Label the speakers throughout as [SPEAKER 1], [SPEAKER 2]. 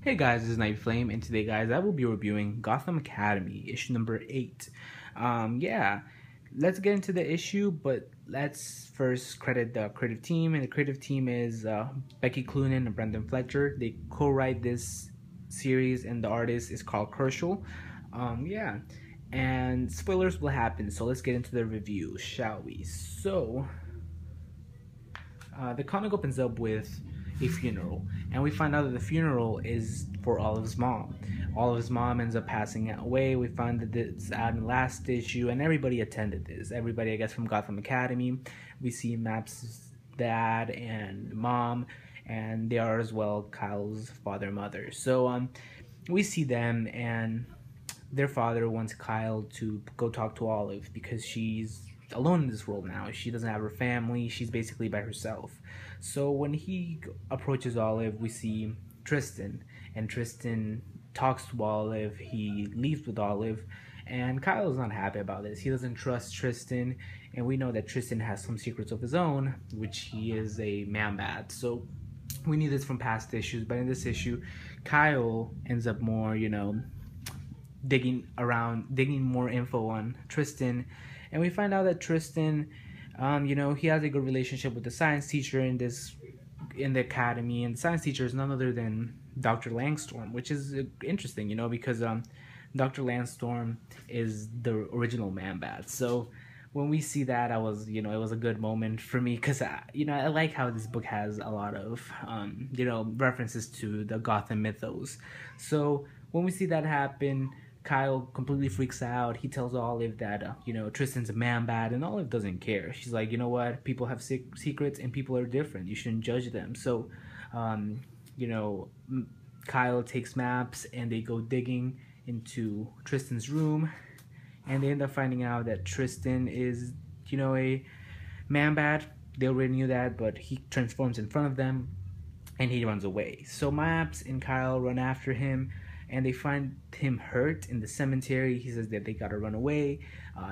[SPEAKER 1] Hey guys, this is Night Flame, and today, guys, I will be reviewing Gotham Academy, issue number 8. Yeah, let's get into the issue, but let's first credit the creative team, and the creative team is Becky Cloonan and Brendan Fletcher. They co-write this series, and the artist is Carl Kerschel. Yeah, and spoilers will happen, so let's get into the review, shall we? The comic opens up with a funeral, and we find out that the funeral is for Olive's mom. Olive's mom ends up passing away. We find that it's out in the last issue, and everybody attended this. Everybody, I guess, from Gotham Academy. We see Map's dad and mom, and they are as well Kyle's father and mother. We see them, and their father wants Kyle to go talk to Olive because she's alone in this world now. She doesn't have her family. She's basically by herself. So when he approaches Olive, we see Tristan, and Tristan talks to Olive. He leaves with Olive, and Kyle is not happy about this. He doesn't trust Tristan, and we know that Tristan has some secrets of his own, which he is a man-bat. So we knew this from past issues, but in this issue, Kyle ends up more, digging around, digging more info on Tristan, and we find out that Tristan, he has a good relationship with the science teacher in the academy, and the science teacher is none other than Dr. Langstorm, which is interesting, because Dr. Langstorm is the original Man-Bat. So when we see that, I was, it was a good moment for me because, I like how this book has a lot of, references to the Gotham mythos. So when we see that happen, Kyle completely freaks out. He tells Olive that, Tristan's a man-bat, and Olive doesn't care. She's like, you know what? People have secrets, and people are different. You shouldn't judge them. So, you know, Kyle takes maps, and they go digging into Tristan's room, and they end up finding out that Tristan is, a man-bat. They already knew that, but he transforms in front of them, and he runs away. So Maps and Kyle run after him, and they find him hurt in the cemetery. He says that they gotta run away.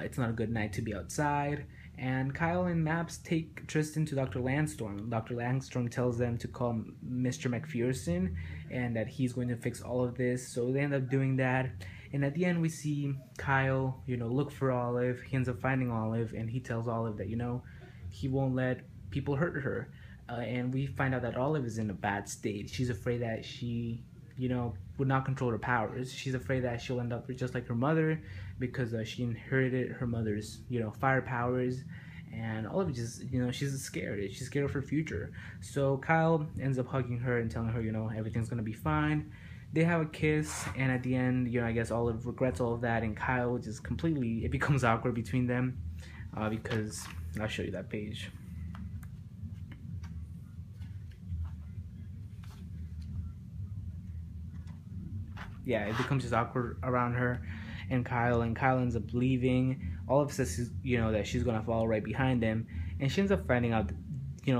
[SPEAKER 1] It's not a good night to be outside. And Kyle and Maps take Tristan to Dr. Landstorm. Dr. Landstorm tells them to call Mr. McPherson and that he's going to fix all of this. So they end up doing that. And at the end, we see Kyle, look for Olive. He ends up finding Olive, and he tells Olive that, he won't let people hurt her. And we find out that Olive is in a bad state. She's afraid that she would not control her powers. She's afraid that she'll end up just like her mother because she inherited her mother's, fire powers. And all of it just, she's scared. She's scared of her future. So Kyle ends up hugging her and telling her, everything's going to be fine. They have a kiss, and at the end, I guess Olive regrets all of that, and Kyle just completely, it becomes awkward between them because, I'll show you that page. Yeah, it becomes just awkward around her and Kyle ends up leaving. Olive says, that she's gonna follow right behind him, and she ends up finding out,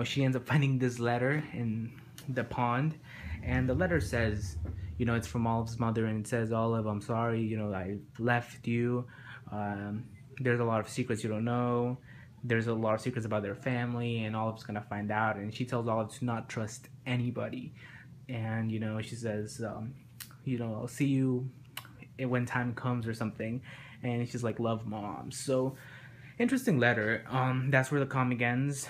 [SPEAKER 1] she ends up finding this letter in the pond, and the letter says, it's from Olive's mother, and it says, Olive, I'm sorry, I left you. There's a lot of secrets you don't know. There's a lot of secrets about their family, and Olive's gonna find out, and she tells Olive to not trust anybody. And, she says, I'll see you when time comes or something. And she's like, love, Mom. So interesting letter. That's where the comic ends,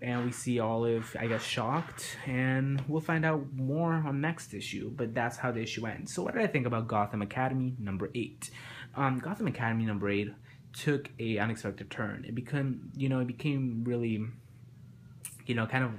[SPEAKER 1] and we see Olive, I guess, shocked, and we'll find out more on next issue. But that's how the issue ends. So what did I think about Gotham Academy number 8? Gotham Academy number 8 took a unexpected turn. It became really, kind of,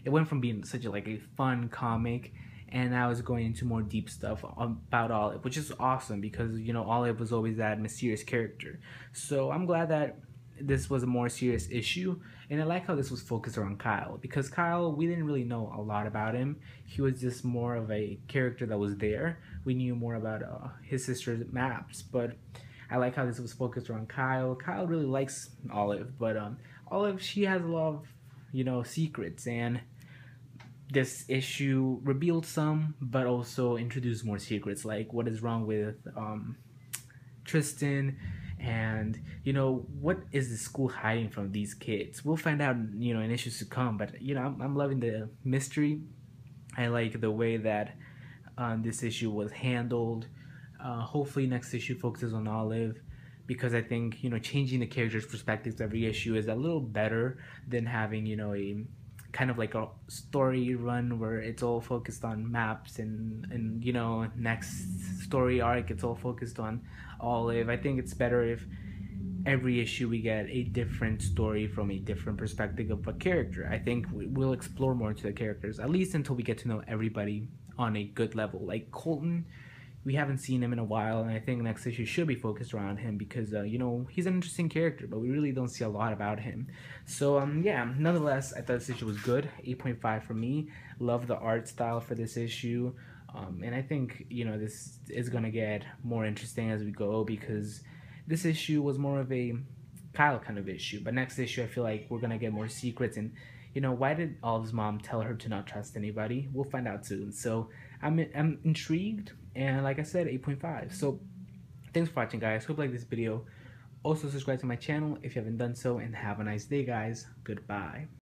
[SPEAKER 1] it went from being such a fun comic, and now it's going into more deep stuff about Olive, which is awesome because, Olive was always that mysterious character. So I'm glad that this was a more serious issue, and I like how this was focused around Kyle, because Kyle, we didn't really know a lot about him. He was just more of a character that was there. We knew more about his sister's Maps, but I like how this was focused around Kyle. Kyle really likes Olive, but Olive, she has a lot of, secrets, and this issue revealed some, but also introduced more secrets, like what is wrong with Tristan, and what is the school hiding from these kids. We'll find out in issues to come, but I'm loving the mystery. I like the way that this issue was handled. Hopefully next issue focuses on Olive, because I think, you know, changing the characters' perspectives every issue is a little better than having, you know, a kind of like a story run where it's all focused on maps, and you know, next story arc it's all focused on Olive. I think it's better if every issue we get a different story from a different perspective of a character. I think we'll explore more into the characters, at least until we get to know everybody on a good level. Like Colton, we haven't seen him in a while, and I think next issue should be focused around him because you know, he's an interesting character, but we really don't see a lot about him. So yeah, nonetheless, I thought this issue was good. 8.5 for me. Love the art style for this issue. And I think, you know, this is gonna get more interesting as we go, because this issue was more of a Kyle kind of issue. But next issue, I feel like we're gonna get more secrets. And you know, why did Olive's mom tell her to not trust anybody? We'll find out soon. So I'm intrigued, and like I said, 8.5. So thanks for watching, guys. Hope you like this video. Also subscribe to my channel if you haven't done so, and have a nice day, guys. Goodbye.